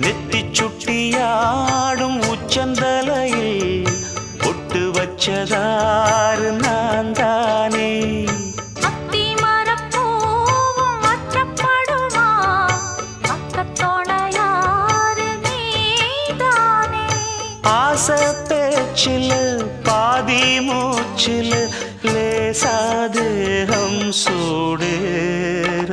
நெத்தி சுட்டியாடும் உச்சந்தலையில் பொட்டு வச்சதாறு நான் தானே. ஆசை பேச்சில் பாதி மூச்சில் லேசாதேகம் சூடேற